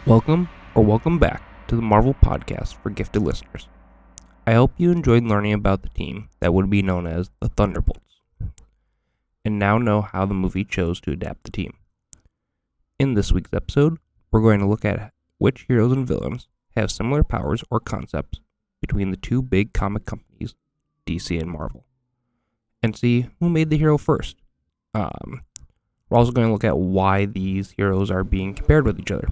Welcome back to the Marvel Podcast for gifted listeners. I hope you enjoyed learning about the team that would be known as the Thunderbolts, and now know how the movie chose to adapt the team. In this week's episode, we're going to look at which heroes and villains have similar powers or concepts between the two big comic companies, DC and Marvel, and see who made the hero first. We're also going to look at why these heroes are being compared with each other.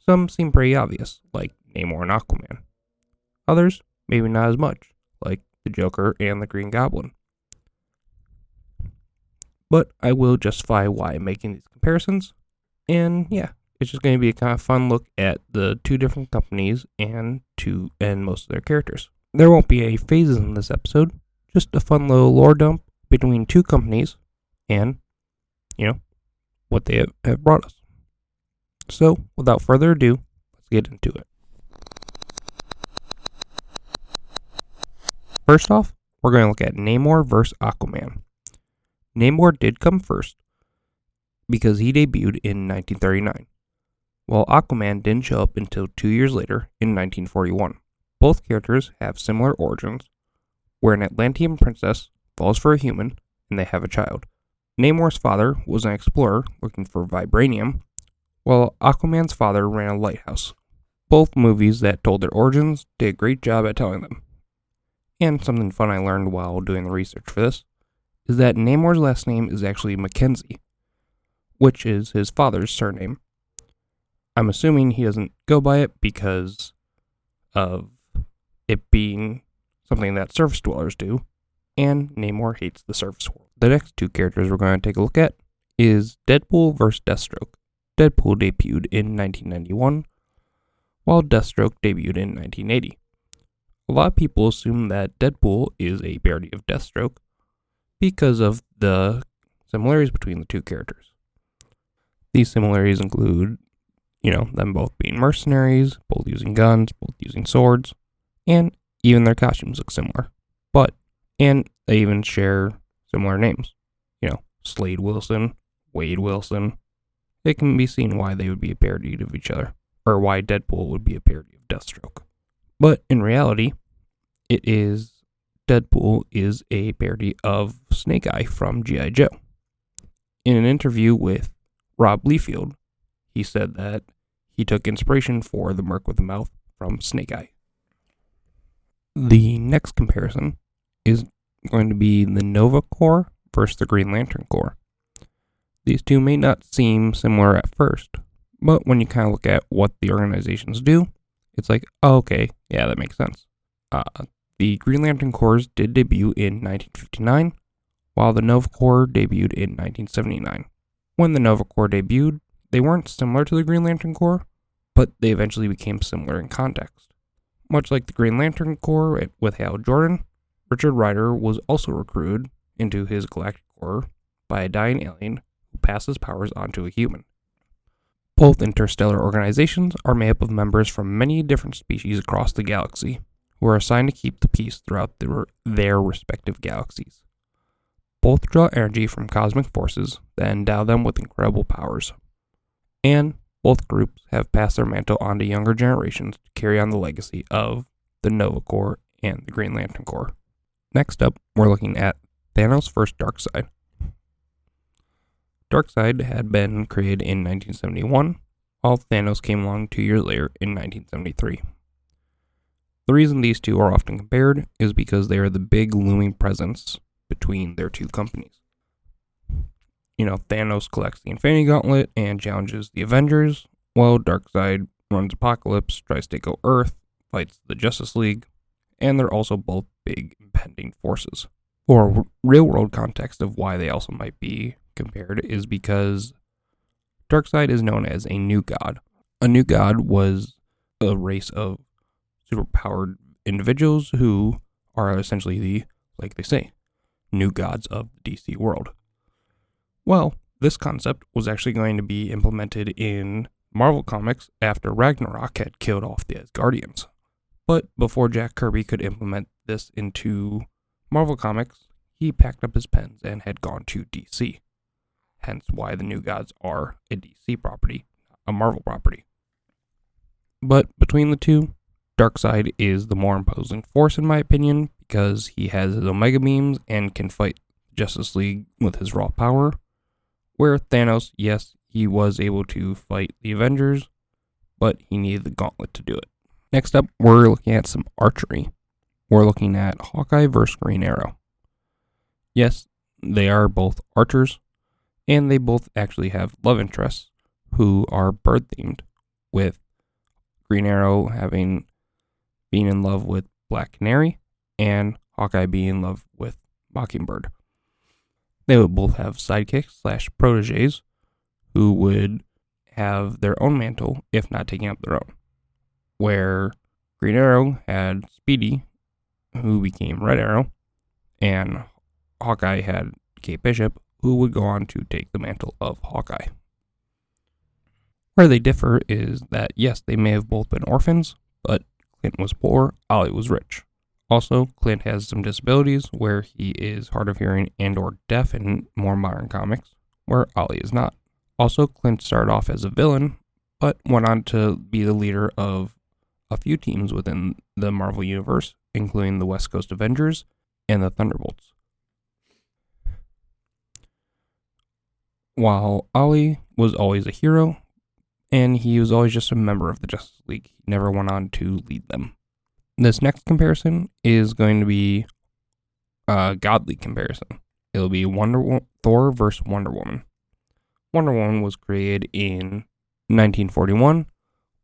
Some seem pretty obvious, like Namor and Aquaman. Others, maybe not as much, like the Joker and the Green Goblin. But I will justify why I'm making these comparisons, and yeah, it's just going to be a kind of fun look at the two different companies and most of their characters. There won't be any phases in this episode, just a fun little lore dump between two companies and, what they have brought us. So, without further ado, let's get into it. First off, we're going to look at Namor vs. Aquaman. Namor did come first because he debuted in 1939, while Aquaman didn't show up until 2 years later in 1941. Both characters have similar origins, where an Atlantean princess falls for a human and they have a child. Namor's father was an explorer looking for vibranium, while Aquaman's father ran a lighthouse. Both movies that told their origins did a great job at telling them. And something fun I learned while doing the research for this is that Namor's last name is actually Mackenzie, which is his father's surname. I'm assuming he doesn't go by it because of it being something that surface dwellers do, and Namor hates the surface world. The next two characters we're going to take a look at is Deadpool vs. Deathstroke. Deadpool debuted in 1991, while Deathstroke debuted in 1980. A lot of people assume that Deadpool is a parody of Deathstroke because of the similarities between the two characters. These similarities include, them both being mercenaries, both using guns, both using swords, and even their costumes look similar. And they even share similar names. Slade Wilson, Wade Wilson. It can be seen why they would be a parody of each other, or why Deadpool would be a parody of Deathstroke. But in reality, Deadpool is a parody of Snake Eye from G.I. Joe. In an interview with Rob Liefeld, he said that he took inspiration for the Merc with a Mouth from Snake Eye. The next comparison is going to be the Nova Corps versus the Green Lantern Corps. These two may not seem similar at first, but when you kind of look at what the organizations do, it's like, oh, okay, yeah, that makes sense. The Green Lantern Corps did debut in 1959, while the Nova Corps debuted in 1979. When the Nova Corps debuted, they weren't similar to the Green Lantern Corps, but they eventually became similar in context. Much like the Green Lantern Corps with Hal Jordan, Richard Rider was also recruited into his Galactic Corps by a dying alien who passes powers onto a human. Both interstellar organizations are made up of members from many different species across the galaxy, who are assigned to keep the peace throughout their respective galaxies. Both draw energy from cosmic forces that endow them with incredible powers. And both groups have passed their mantle on to younger generations to carry on the legacy of the Nova Corps and the Green Lantern Corps. Next up, we're looking at Thanos vs. Darkseid. Darkseid had been created in 1971, while Thanos came along 2 years later in 1973. The reason these two are often compared is because they are the big looming presence between their two companies. Thanos collects the Infinity Gauntlet and challenges the Avengers, while Darkseid runs Apocalypse, tries to take out Earth, fights the Justice League, and they're also both big impending forces. For a real-world context of why they also might be compared is because Darkseid is known as a new god. A new god was a race of superpowered individuals who are essentially like they say, new gods of the DC world. Well, this concept was actually going to be implemented in Marvel Comics after Ragnarok had killed off the Asgardians. But before Jack Kirby could implement this into Marvel Comics, he packed up his pens and had gone to DC. Hence why the New Gods are a DC property, a Marvel property. But between the two, Darkseid is the more imposing force in my opinion because he has his Omega Beams and can fight Justice League with his raw power. Where Thanos, yes, he was able to fight the Avengers, but he needed the gauntlet to do it. Next up, we're looking at some archery. We're looking at Hawkeye versus Green Arrow. Yes, they are both archers, and they both actually have love interests who are bird-themed, with Green Arrow being in love with Black Canary, and Hawkeye being in love with Mockingbird. They would both have sidekicks / proteges who would have their own mantle if not taking up their own. Where Green Arrow had Speedy, who became Red Arrow, and Hawkeye had Kate Bishop, who would go on to take the mantle of Hawkeye. Where they differ is that, yes, they may have both been orphans, but Clint was poor, Ollie was rich. Also, Clint has some disabilities where he is hard of hearing and or deaf in more modern comics, where Ollie is not. Also, Clint started off as a villain, but went on to be the leader of a few teams within the Marvel Universe, including the West Coast Avengers and the Thunderbolts. While Ollie was always a hero, and he was always just a member of the Justice League, he never went on to lead them. This next comparison is going to be a godly comparison. It'll be Thor versus Wonder Woman. Wonder Woman was created in 1941,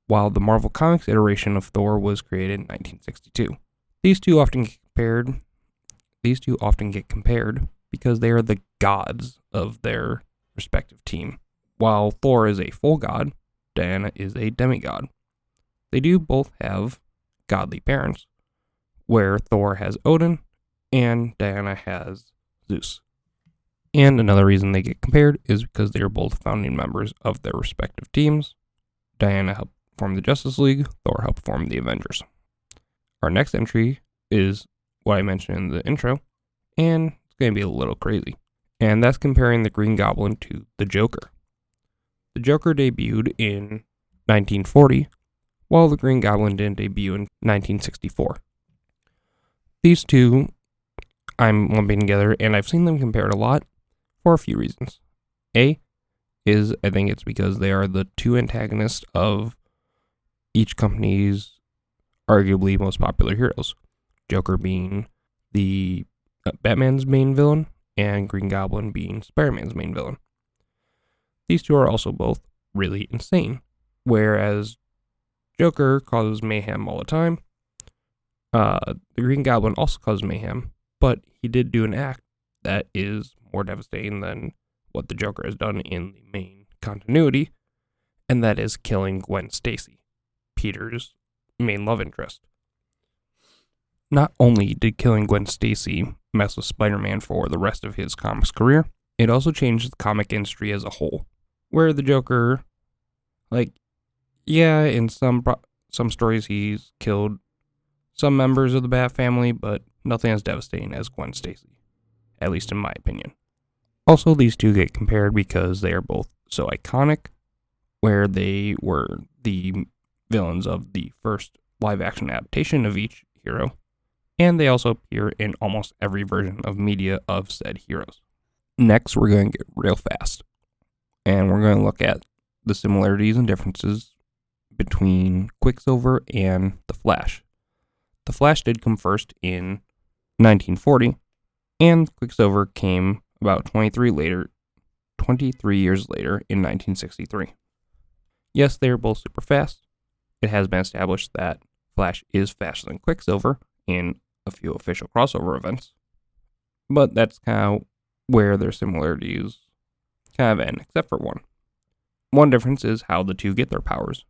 while the Marvel Comics iteration of Thor was created in 1962. These two often get compared because they are the gods of their respective team. While Thor is a full god, Diana is a demigod. They do both have godly parents, where Thor has Odin and Diana has Zeus. And another reason they get compared is because they are both founding members of their respective teams. Diana helped form the Justice League, Thor helped form the Avengers. Our next entry is what I mentioned in the intro, and it's going to be a little crazy. And that's comparing the Green Goblin to the Joker. The Joker debuted in 1940, while the Green Goblin didn't debut in 1964. These two I'm lumping together, and I've seen them compared a lot for a few reasons. A is, I think it's because they are the two antagonists of each company's arguably most popular heroes. Joker being the Batman's main villain, and Green Goblin being Spider-Man's main villain. These two are also both really insane, whereas Joker causes mayhem all the time. The Green Goblin also causes mayhem, but he did do an act that is more devastating than what the Joker has done in the main continuity, and that is killing Gwen Stacy, Peter's main love interest. Not only did killing Gwen Stacy mess with Spider-Man for the rest of his comics career, it also changed the comic industry as a whole, where the Joker, in some stories he's killed some members of the Bat family, but nothing as devastating as Gwen Stacy, at least in my opinion. Also, these two get compared because they are both so iconic, where they were the villains of the first live-action adaptation of each hero, and they also appear in almost every version of media of said heroes. Next, we're going to get real fast, and we're going to look at the similarities and differences between Quicksilver and the Flash. The Flash did come first in 1940, and Quicksilver came about 23 years later in 1963. Yes, they are both super fast. It has been established that Flash is faster than Quicksilver in a few official crossover events, but that's kind of where their similarities kind of end, except for one. One difference is how the two get their powers.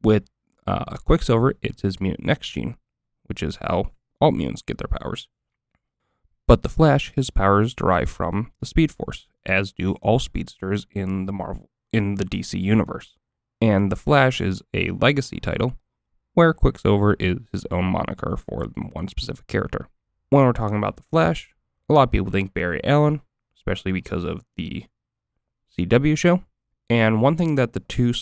With Quicksilver, it's his mutant X gene, which is how all mutants get their powers. But the Flash, his powers derive from the Speed Force, as do all speedsters in the DC universe. And the Flash is a legacy title, where Quicksilver is his own moniker for one specific character. When we're talking about the Flash, a lot of people think Barry Allen, especially because of the CW show. And one thing that the two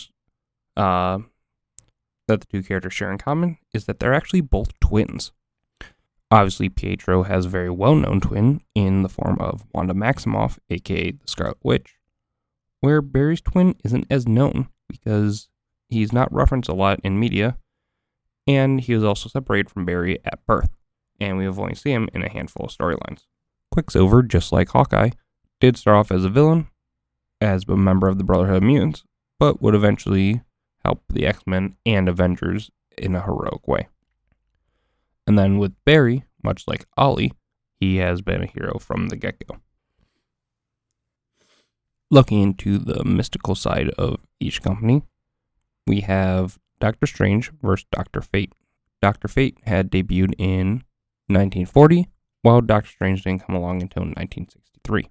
that the two characters share in common is that they're actually both twins. Obviously, Pietro has a very well-known twin in the form of Wanda Maximoff, aka the Scarlet Witch, where Barry's twin isn't as known because he's not referenced a lot in media, and he was also separated from Barry at birth, and we have only seen him in a handful of storylines. Quicksilver, just like Hawkeye, did start off as a villain, as a member of the Brotherhood of Mutants, but would eventually help the X-Men and Avengers in a heroic way. And then with Barry, much like Ollie, he has been a hero from the get-go. Looking into the mystical side of each company, we have Doctor Strange versus Dr. Fate. Dr. Fate had debuted in 1940, while Doctor Strange didn't come along until 1963.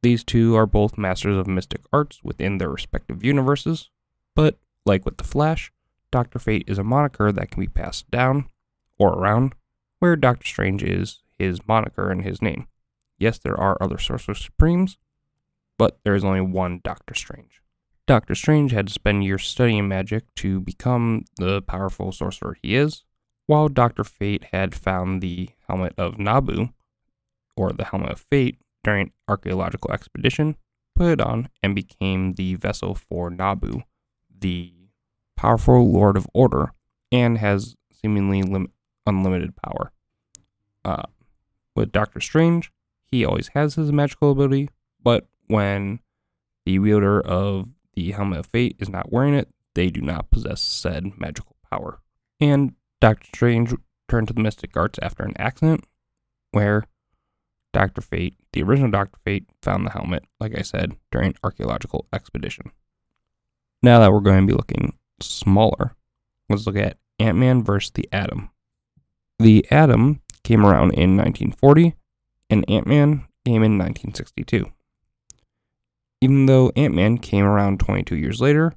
These two are both masters of mystic arts within their respective universes, but like with the Flash, Dr. Fate is a moniker that can be passed down or around, where Doctor Strange is his moniker and his name. Yes, there are other Sorcerer Supremes, but there is only one Doctor Strange. Doctor Strange had to spend years studying magic to become the powerful sorcerer he is, while Dr. Fate had found the Helmet of Nabu, or the Helmet of Fate, during an archaeological expedition, put it on, and became the vessel for Nabu, the powerful Lord of Order, and has seemingly unlimited power. With Doctor Strange, he always has his magical ability, but when the wielder of the Helmet of Fate is not wearing it, they do not possess said magical power. And Doctor Strange turned to the mystic arts after an accident, where Dr. Fate, the original Dr. Fate, found the helmet, like I said, during an archaeological expedition. Now that we're going to be looking smaller, let's look at Ant-Man versus the Atom. The Atom came around in 1940, and Ant-Man came in 1962. Even though Ant-Man came around 22 years later,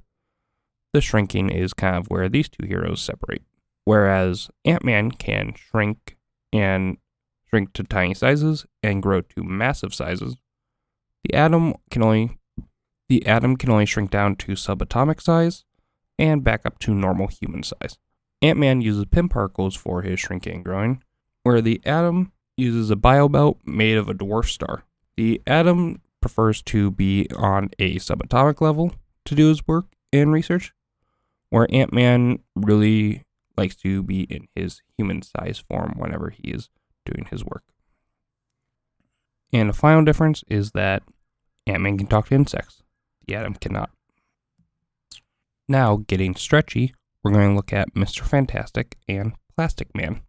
the shrinking is kind of where these two heroes separate. Whereas Ant-Man can shrink to tiny sizes and grow to massive sizes, the Atom can only shrink down to subatomic size and back up to normal human size. Ant-Man uses Pym particles for his shrinking and growing, where the Atom uses a biobelt made of a dwarf star. The Atom prefers to be on a subatomic level to do his work and research, where Ant-Man really likes to be in his human size form whenever he is doing his work. And the final difference is that Ant-Man can talk to insects. The Atom cannot. Now, getting stretchy, we're going to look at Mr. Fantastic and Plastic Man.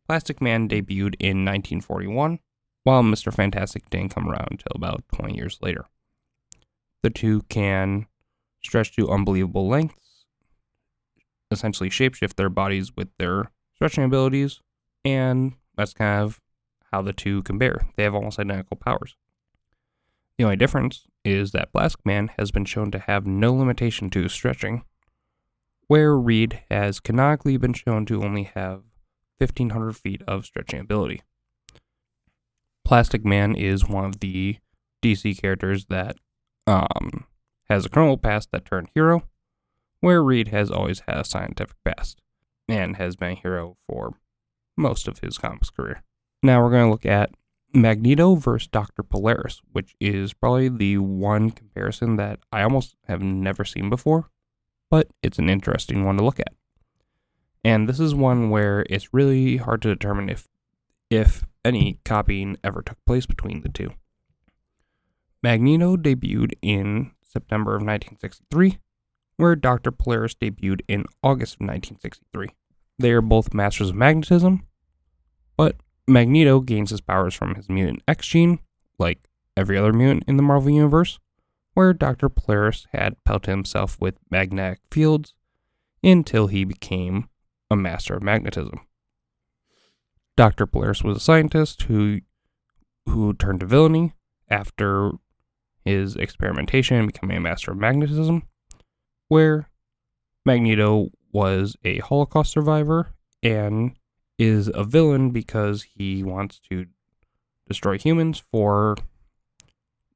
Plastic Man debuted in 1941, while Mr. Fantastic didn't come around until about 20 years later. The two can stretch to unbelievable lengths, essentially shapeshift their bodies with their stretching abilities, and that's kind of how the two compare. They have almost identical powers. The only difference is that Plastic Man has been shown to have no limitation to stretching, where Reed has canonically been shown to only have 1,500 feet of stretching ability. Plastic Man is one of the DC characters that has a criminal past that turned hero, where Reed has always had a scientific past and has been a hero for most of his comics career. Now we're going to look at Magneto versus Dr. Polaris, which is probably the one comparison that I almost have never seen before, but it's an interesting one to look at. And this is one where it's really hard to determine if any copying ever took place between the two. Magneto debuted in September of 1963, where Dr. Polaris debuted in August of 1963. They are both masters of magnetism, but Magneto gains his powers from his mutant X gene, like every other mutant in the Marvel Universe, where Dr. Polaris had pelted himself with magnetic fields until he became a master of magnetism. Dr. Polaris was a scientist who turned to villainy after his experimentation and becoming a master of magnetism, where Magneto was a Holocaust survivor and is a villain because he wants to destroy humans for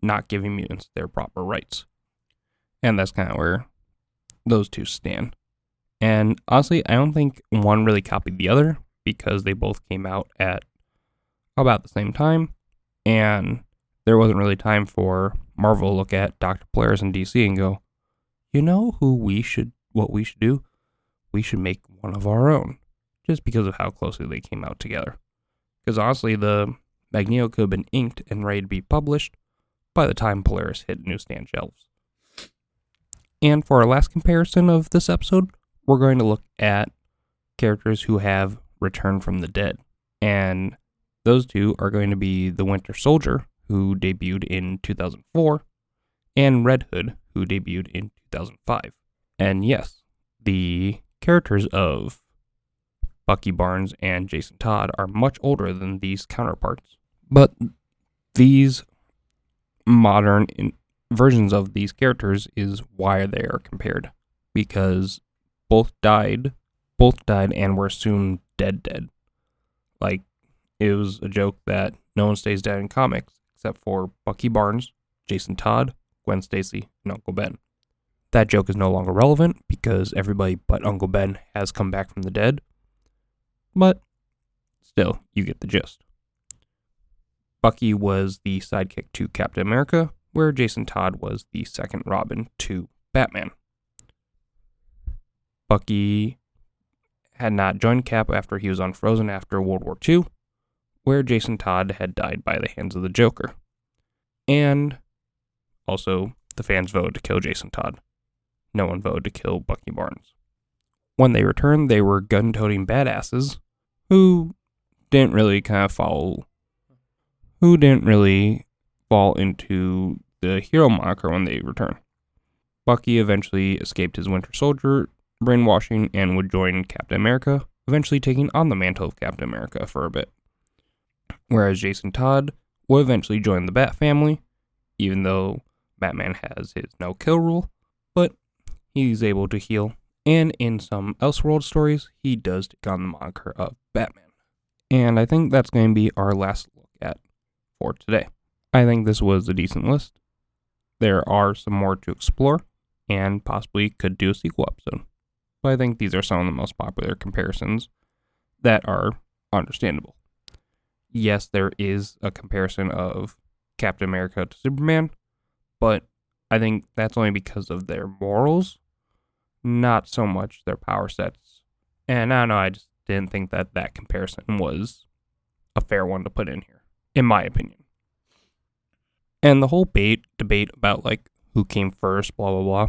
not giving mutants their proper rights. And that's kind of where those two stand. And honestly, I don't think one really copied the other because they both came out at about the same time. And there wasn't really time for Marvel to look at Dr. Polaris and DC and go, you know what we should do? We should make one of our own. Just because of how closely they came out together. Because honestly, the Magneto could have been inked and ready to be published by the time Polaris hit newsstand shelves. And for our last comparison of this episode, we're going to look at characters who have returned from the dead. And those two are going to be the Winter Soldier, who debuted in 2004, and Red Hood, who debuted in 2005. And yes, the characters of Bucky Barnes and Jason Todd are much older than these counterparts. But these modern versions of these characters is why they are compared. Because both died and were assumed dead. Like, it was a joke that no one stays dead in comics except for Bucky Barnes, Jason Todd, Gwen Stacy, and Uncle Ben. That joke is no longer relevant because everybody but Uncle Ben has come back from the dead. But still, you get the gist. Bucky was the sidekick to Captain America, where Jason Todd was the second Robin to Batman. Bucky had not joined Cap after he was unfrozen after World War II, where Jason Todd had died by the hands of the Joker. And also, the fans voted to kill Jason Todd. No one voted to kill Bucky Barnes. When they returned, they were gun-toting badasses who didn't really fall into the hero moniker when they returned. Bucky eventually escaped his Winter Soldier brainwashing and would join Captain America, eventually taking on the mantle of Captain America for a bit. Whereas Jason Todd would eventually join the Bat family, even though Batman has his no-kill rule, but he's able to heal. And in some Elseworld stories, he does take on the moniker of Batman. And I think that's going to be our last look at for today. I think this was a decent list. There are some more to explore, and possibly could do a sequel episode. But I think these are some of the most popular comparisons that are understandable. Yes, there is a comparison of Captain America to Superman, but I think that's only because of their morals, not so much their power sets. And I don't know, I just didn't think that comparison was a fair one to put in here, in my opinion. And the whole debate about who came first, blah, blah, blah,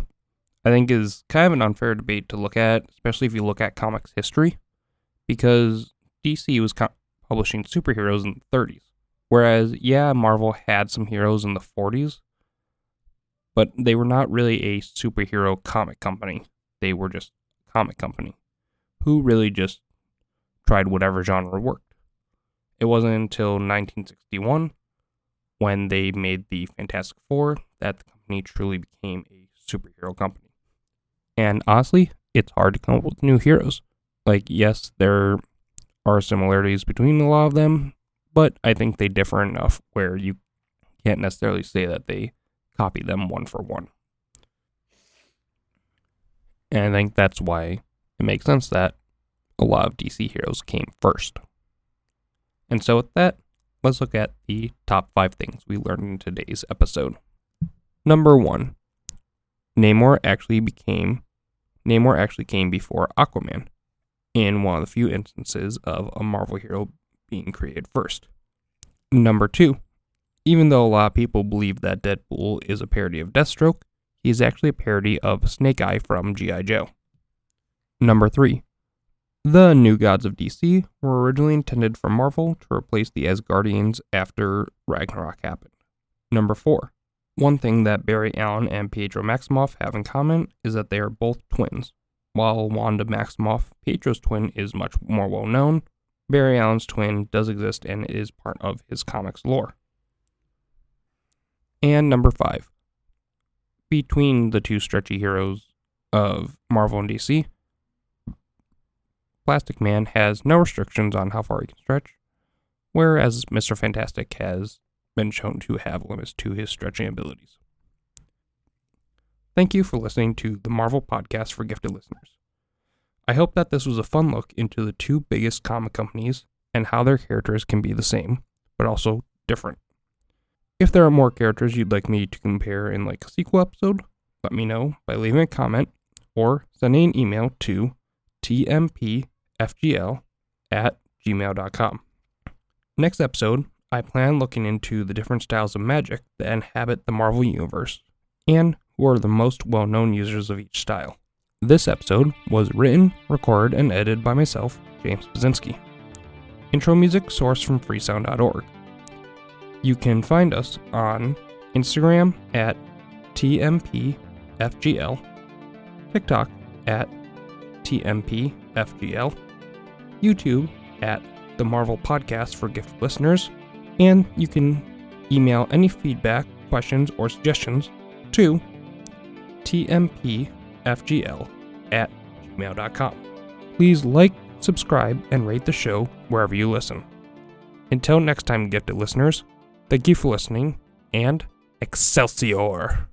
I think is kind of an unfair debate to look at, especially if you look at comics history, because DC was publishing superheroes in the 30s. Whereas, Marvel had some heroes in the 40s, but they were not really a superhero comic company. They were just a comic company who really just tried whatever genre worked. It wasn't until 1961, when they made the Fantastic Four, that the company truly became a superhero company. And honestly, it's hard to come up with new heroes. Yes, there are similarities between a lot of them, but I think they differ enough where you can't necessarily say that they copy them one for one. And I think that's why it makes sense that a lot of DC heroes came first. And so with that, let's look at the top 5 things we learned in today's episode. Number 1, Namor actually came before Aquaman, in one of the few instances of a Marvel hero being created first. Number 2, even though a lot of people believe that Deadpool is a parody of Deathstroke, he is actually a parody of Snake Eye from G.I. Joe. Number 3, the New Gods of DC were originally intended for Marvel to replace the Asgardians after Ragnarok happened. Number 4, one thing that Barry Allen and Pietro Maximoff have in common is that they are both twins. While Wanda Maximoff, Pietro's twin, is much more well known, Barry Allen's twin does exist and is part of his comics lore. And number 5, between the two stretchy heroes of Marvel and DC, Plastic Man has no restrictions on how far he can stretch, whereas Mr. Fantastic has been shown to have limits to his stretching abilities. Thank you for listening to the Marvel Podcast for Gifted Listeners. I hope that this was a fun look into the two biggest comic companies and how their characters can be the same, but also different. If there are more characters you'd like me to compare in like a sequel episode, let me know by leaving a comment or sending an email to tmpfgl@gmail.com. Next episode, I plan looking into the different styles of magic that inhabit the Marvel Universe and who are the most well-known users of each style. This episode was written, recorded, and edited by myself, James Bazinski. Intro music sourced from freesound.org. You can find us on Instagram at tmpfgl, TikTok at tmpfgl, YouTube at the Marvel Podcast for Gifted Listeners, and you can email any feedback, questions, or suggestions to tmpfgl@gmail.com. Please like, subscribe, and rate the show wherever you listen. Until next time, gifted listeners, thank you for listening, and Excelsior!